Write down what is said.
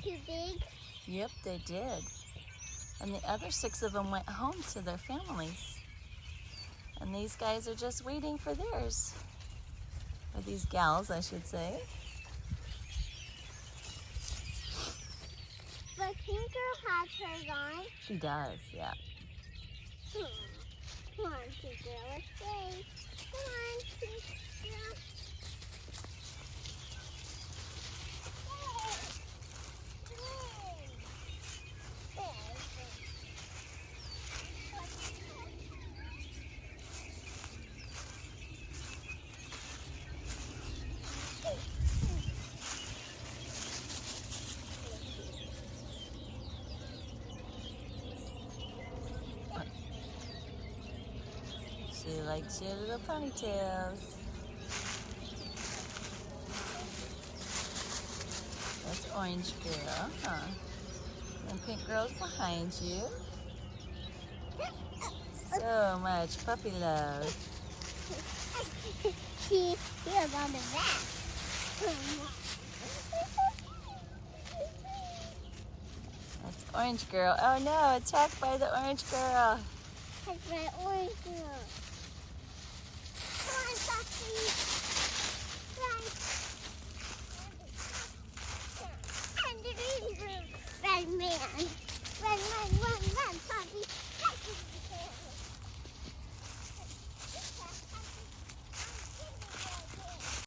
too big? Yep, they did. And the other 6 of them went home to their families. And these guys are just waiting for theirs. Or these gals, I should say. But Pink Girl has hers on. She does, yeah. Come on, Pink Girl, let's play. Come on, Pink Girl. She likes your little ponytails. That's Orange Girl, huh? And Pink Girl's behind you. So much puppy love. She was on the back. That's Orange Girl. Oh no, attacked by the Orange Girl. That's my Orange Girl. Come on, Puppy.